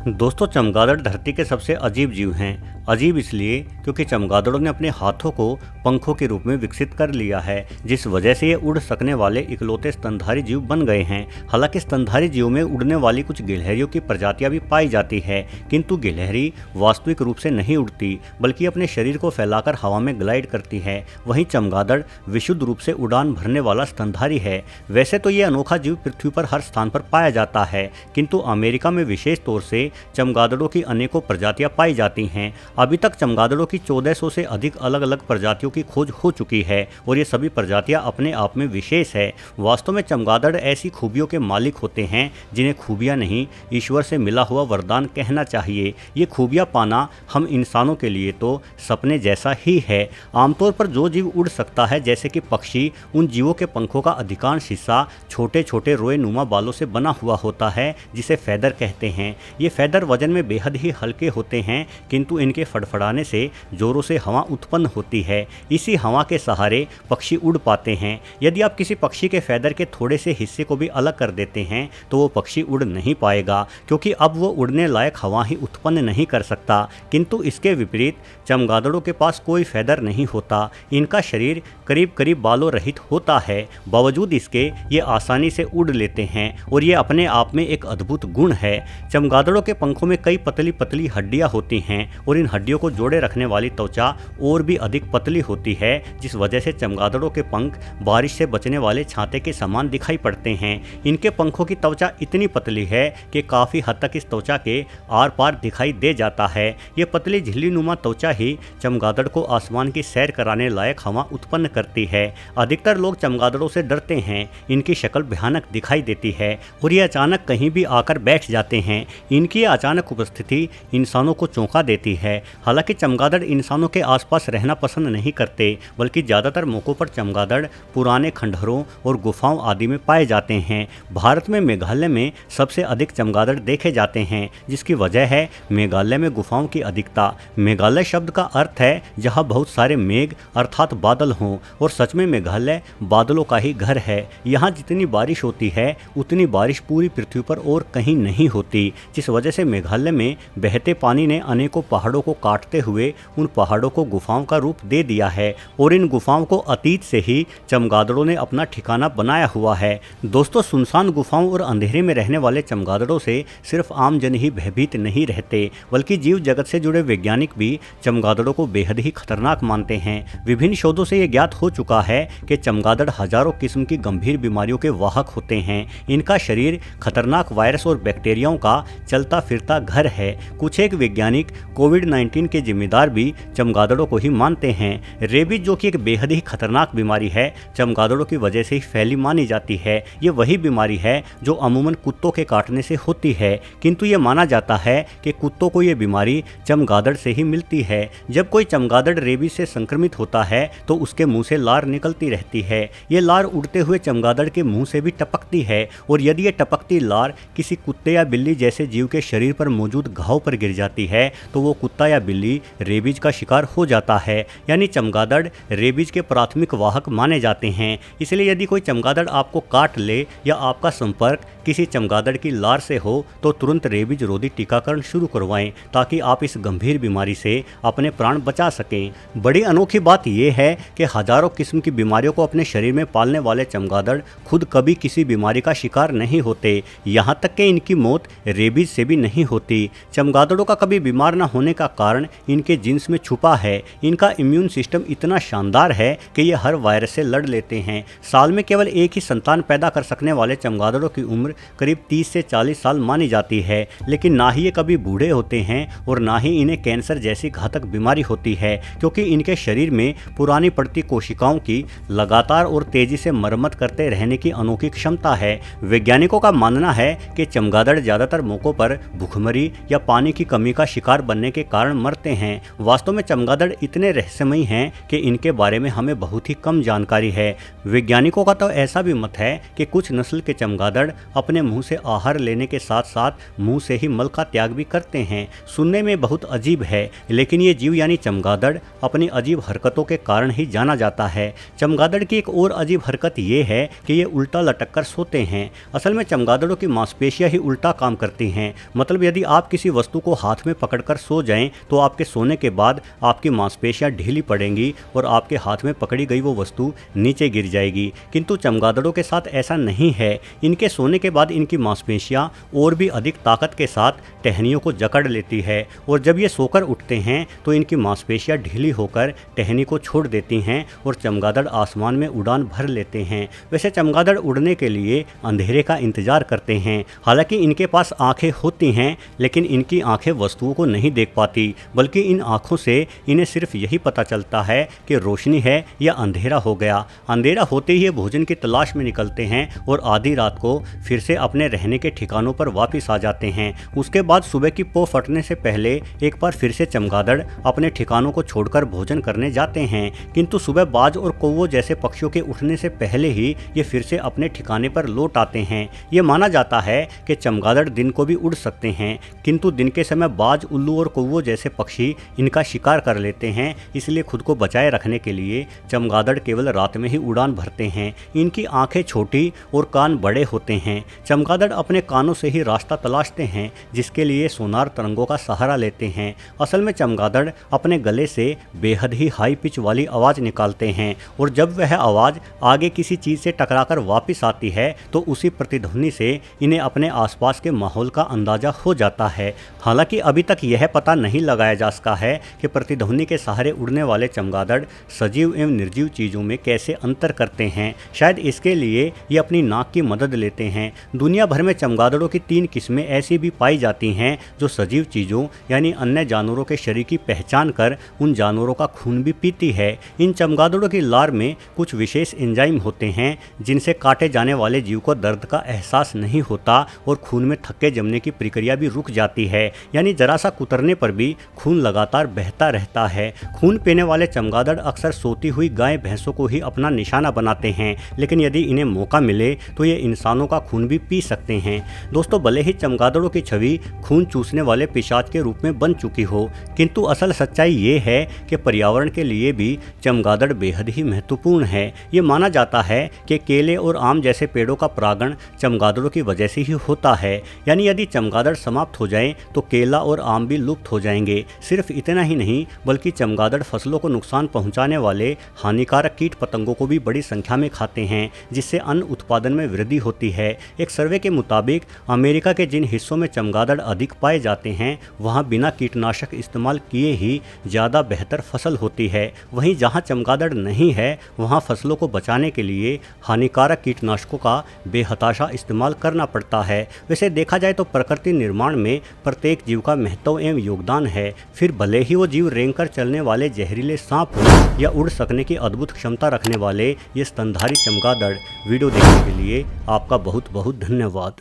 दोस्तों, चमगादड़ धरती के सबसे अजीब जीव हैं। अजीब इसलिए क्योंकि चमगादड़ों ने अपने हाथों को पंखों के रूप में विकसित कर लिया है, जिस वजह से ये उड़ सकने वाले इकलौते स्तनधारी जीव बन गए हैं। हालांकि स्तनधारी जीवों में उड़ने वाली कुछ गिलहरियों की प्रजातियां भी पाई जाती है, किंतु गिलहरी वास्तविक रूप से नहीं उड़ती, बल्कि अपने शरीर को फैलाकर हवा में ग्लाइड करती है। वहीं चमगादड़ विशुद्ध रूप से उड़ान भरने वाला स्तनधारी है। वैसे तो ये अनोखा जीव पृथ्वी पर हर स्थान पर पाया जाता है, किंतु अमेरिका में विशेष तौर से चमगादड़ों की अनेकों प्रजातियां पाई जाती हैं। अभी तक चमगादड़ों की 1400 से अधिक अलग अलग प्रजातियों की खोज हो चुकी है और ये सभी प्रजातियां अपने आप में विशेष है। वास्तव में चमगादड़ ऐसी खूबियों के मालिक होते हैं जिन्हें खूबियां नहीं, ईश्वर से मिला हुआ वरदान कहना चाहिए। ये खूबियां पाना हम इंसानों के लिए तो सपने जैसा ही है। आमतौर पर जो जीव उड़ सकता है, जैसे कि पक्षी, उन जीवों के पंखों का अधिकांश हिस्सा छोटे छोटे रोए नुमा बालों से बना हुआ होता है, जिसे फैदर कहते हैं। ये फैदर वजन में बेहद ही हल्के होते हैं, किंतु इनके फड़फड़ाने से जोरों से हवा उत्पन्न होती है। इसी हवा के सहारे पक्षी उड़ पाते हैं। यदि आप किसी पक्षी के फैदर के थोड़े से हिस्से को भी अलग कर देते हैं तो वो पक्षी उड़ नहीं पाएगा, क्योंकि अब वो उड़ने लायक हवा ही उत्पन्न नहीं कर सकता। किंतु इसके विपरीत चमगादड़ों के पास कोई फैदर नहीं होता। इनका शरीर करीब करीब बालों रहित होता है। बावजूद इसके ये आसानी से उड़ लेते हैं और ये अपने आप में एक अद्भुत गुण है। चमगादड़ों के पंखों में कई पतली पतली हड्डियां होती हैं और इन हड्डियों को जोड़े रखने वाली त्वचा और भी अधिक पतली होती है, जिस वजह से चमगादड़ों के पंख बारिश से बचने वाले छाते के समान दिखाई पड़ते हैं। इनके पंखों की त्वचा इतनी पतली है कि काफ़ी हद तक इस त्वचा के आर पार दिखाई दे जाता है। ये पतली झिल्ली नुमा त्वचा ही चमगादड़ को आसमान की सैर कराने लायक हवा उत्पन्न करती है। अधिकतर लोग चमगादड़ों से डरते हैं। इनकी शक्ल भयानक दिखाई देती है और ये अचानक कहीं भी आकर बैठ जाते हैं। इनकी अचानक उपस्थिति इंसानों को चौंका देती है। हालांकि चमगादड़ इंसानों के आसपास रहना पसंद नहीं करते, बल्कि ज़्यादातर मौक़ों पर चमगादड़ पुराने खंडहरों और गुफाओं आदि में पाए जाते हैं। भारत में मेघालय में सबसे अधिक चमगादड़ देखे जाते हैं, जिसकी वजह है मेघालय में गुफाओं की अधिकता। मेघालय शब्द का अर्थ है जहाँ बहुत सारे मेघ अर्थात बादल हों, और सच में मेघालय बादलों का ही घर है। यहाँ जितनी बारिश होती है उतनी बारिश पूरी पृथ्वी पर और कहीं नहीं होती, जिस वजह से मेघालय में बहते पानी ने अनेकों पहाड़ों को काटते हुए उन पहाड़ों को गुफाओं का रूप दे दिया है और इन गुफाओं को अतीत से ही चमगादड़ों ने अपना ठिकाना बनाया हुआ है। दोस्तों, सुनसान गुफाओं और अंधेरे में रहने वाले चमगादड़ों से सिर्फ आम जन ही भयभीत नहीं रहते, बल्कि जीव जगत से जुड़े वैज्ञानिक भी चमगादड़ों को बेहद ही खतरनाक मानते हैं। विभिन्न शोधों से ये ज्ञात हो चुका है कि चमगादड़ हजारों किस्म की गंभीर बीमारियों के वाहक होते हैं। इनका शरीर खतरनाक वायरस और बैक्टीरियाओं का चलता फिरता घर है। कुछ एक वैज्ञानिक कोविड-19 के जिम्मेदार भी चमगादड़ों को ही मानते हैं। रेबीज, जो कि एक बेहद ही खतरनाक बीमारी है, चमगादड़ों की वजह से ही फैली मानी जाती है। ये वही बीमारी है जो अमूमन कुत्तों के काटने से होती है, किंतु ये माना जाता है कि कुत्तों को ये बीमारी चमगादड़ से ही मिलती है। जब कोई चमगादड़ रेबीज से संक्रमित होता है तो उसके मुंह से लार निकलती रहती है। ये लार उड़ते हुए चमगादड़ के मुंह से भी टपकती है, और यदि ये टपकती लार किसी कुत्ते या बिल्ली जैसे जीव के शरीर पर मौजूद घाव पर गिर जाती है तो वो कुत्ता या बिल्ली रेबीज का शिकार हो जाता है। यानी चमगादड़ रेबीज के प्राथमिक वाहक माने जाते हैं। इसलिए यदि कोई चमगादड़ आपको काट ले या आपका संपर्क किसी चमगादड़ की लार से हो तो तुरंत रेबीज रोधी टीकाकरण शुरू करवाएं, ताकि आप इस गंभीर बीमारी से अपने प्राण बचा सकें। बड़ी अनोखी बात यह है कि हजारों किस्म की बीमारियों को अपने शरीर में पालने वाले चमगादड़ खुद कभी किसी बीमारी का शिकार नहीं होते। यहाँ तक कि इनकी मौत रेबीज से भी नहीं होती। चमगादड़ों का कभी बीमार न होने का कारण इनके जीन्स में छुपा है। इनका इम्यून सिस्टम इतना शानदार है कि ये हर वायरस से लड़ लेते हैं। साल में केवल एक ही संतान पैदा कर सकने वाले चमगादड़ों की उम्र करीब 30 से 40 साल मानी जाती है, लेकिन ना ही ये कभी बूढ़े होते हैं और ना ही इन्हें कैंसर जैसी घातक बीमारी होती है, क्योंकि इनके शरीर में पुरानी पड़ती कोशिकाओं की लगातार और तेजी से मरम्मत करते रहने की अनोखी क्षमता है। वैज्ञानिकों का मानना है कि चमगादड़ ज़्यादातर मौकों पर भूखमरी या पानी की कमी का शिकार बनने के कारण मरते हैं। वास्तव में चमगादड़ इतने रहस्यमयी हैं कि इनके बारे में हमें बहुत ही कम जानकारी है। वैज्ञानिकों का तो ऐसा भी मत है कि कुछ नस्ल के चमगादड़ अपने मुंह से आहार लेने के साथ साथ मुंह से ही मल का त्याग भी करते हैं। सुनने में बहुत अजीब है, लेकिन ये जीव यानी चमगादड़ अपनी अजीब हरकतों के कारण ही जाना जाता है। चमगादड़ की एक और अजीब हरकत ये है कि ये उल्टा लटक कर सोते हैं। असल में चमगादड़ों की मांसपेशियां ही उल्टा काम करती हैं। मतलब यदि आप किसी वस्तु को हाथ में पकड़कर सो जाएं तो आपके सोने के बाद आपकी मांसपेशियां ढीली पड़ेंगी और आपके हाथ में पकड़ी गई वो वस्तु नीचे गिर जाएगी। किंतु चमगादड़ों के साथ ऐसा नहीं है। इनके सोने के बाद इनकी मांसपेशियां और भी अधिक ताकत के साथ टहनियों को जकड़ लेती है और जब ये सोकर उठते हैं तो इनकी मांसपेशियां ढीली होकर टहनी को छोड़ देती हैं और चमगादड़ आसमान में उड़ान भर लेते हैं। वैसे चमगादड़ उड़ने के लिए अंधेरे का इंतजार करते हैं। हालांकि इनके पास आंखें होती हैं लेकिन इनकी आंखें वस्तुओं को नहीं देख पाती, बल्कि इन आंखों से इन्हें सिर्फ यही पता चलता है कि रोशनी है या अंधेरा हो गया। अंधेरा होते ही ये भोजन की तलाश में निकलते हैं और आधी रात को फिर से अपने रहने के ठिकानों पर वापस आ जाते हैं। उसके बाद सुबह की पौ फटने से पहले एक बार फिर से चमगादड़ अपने ठिकानों को छोड़कर भोजन करने जाते हैं, किंतु सुबह बाज और कौवों जैसे पक्षियों के उठने से पहले ही ये फिर से अपने ठिकाने पर लौट आते हैं। ये माना जाता है कि चमगादड़ दिन को भी उड़ सकते हैं, किंतु दिन के समय बाज, उल्लू और कौवों जैसे पक्षी इनका शिकार कर लेते हैं। इसलिए खुद को बचाए रखने के लिए चमगादड़ केवल रात में ही उड़ान भरते हैं। इनकी आंखें छोटी और कान बड़े होते हैं। चमगादड़ अपने कानों से ही रास्ता तलाशते हैं, जिसके लिए सोनार तरंगों का सहारा लेते हैं। असल में चमगादड़ अपने गले से बेहद ही हाई पिच वाली आवाज़ निकालते हैं और जब वह आवाज़ आगे किसी चीज़ से टकराकर वापस आती है तो उसी प्रतिध्वनि से इन्हें अपने आसपास के माहौल का अंदाज़ा हो जाता है। हालांकि अभी तक यह पता नहीं लगाया जा सका है कि प्रतिध्वनि के सहारे उड़ने वाले चमगादड़ सजीव एवं निर्जीव चीज़ों में कैसे अंतर करते हैं। शायद इसके लिए ये अपनी नाक की मदद लेते हैं। दुनिया भर में चमगादड़ों की 3 किस्में ऐसी भी पाई जाती हैं जो सजीव चीज़ों यानी अन्य जानवरों के शरीर की पहचान कर उन जानवरों का खून भी पीती है। इन चमगादड़ों की लार में कुछ विशेष एंजाइम होते हैं जिनसे काटे जाने वाले जीव को दर्द का एहसास नहीं होता और खून में थक्के जमने की प्रक्रिया भी रुक जाती है, यानी जरा सा कुतरने पर भी खून लगातार बहता रहता है। खून पीने वाले चमगादड़ अक्सर सोती हुई गाय भैंसों को ही अपना निशाना बनाते हैं, लेकिन यदि इन्हें मौका मिले तो ये इंसानों का खून भी पी सकते हैं। दोस्तों, भले ही चमगादड़ों की छवि खून चूसने वाले पिशाच के रूप में बन चुकी हो, किंतु असल सच्चाई ये है कि पर्यावरण के लिए भी चमगादड़ बेहद ही महत्वपूर्ण है। ये माना जाता है कि केले और आम जैसे पेड़ों का परागण चमगादड़ों की वजह से ही होता है, यानी यदि चमगादड़ समाप्त हो जाए तो केला और आम भी लुप्त हो जाएंगे। सिर्फ इतना ही नहीं, बल्कि चमगादड़ फसलों को नुकसान पहुंचाने वाले हानिकारक कीट पतंगों को भी बड़ी संख्या में खाते हैं, जिससे अन्न उत्पादन में वृद्धि होती है। एक सर्वे के मुताबिक अमेरिका के जिन हिस्सों में चमगादड़ अधिक पाए जाते हैं वहां बिना कीटनाशक इस्तेमाल किए ही ज़्यादा बेहतर फसल होती है। वहीं जहां चमगादड़ नहीं है वहां फसलों को बचाने के लिए हानिकारक कीटनाशकों का बेहताशा इस्तेमाल करना पड़ता है। वैसे देखा जाए तो प्रकृति निर्माण में प्रत्येक जीव का महत्व एवं योगदान है, फिर भले ही वो जीव रेंगकर चलने वाले जहरीले सांप हो या उड़ सकने की अद्भुत क्षमता रखने वाले ये स्तनधारी चमगादड़। वीडियो देखने के लिए आपका बहुत बहुत धन्यवाद।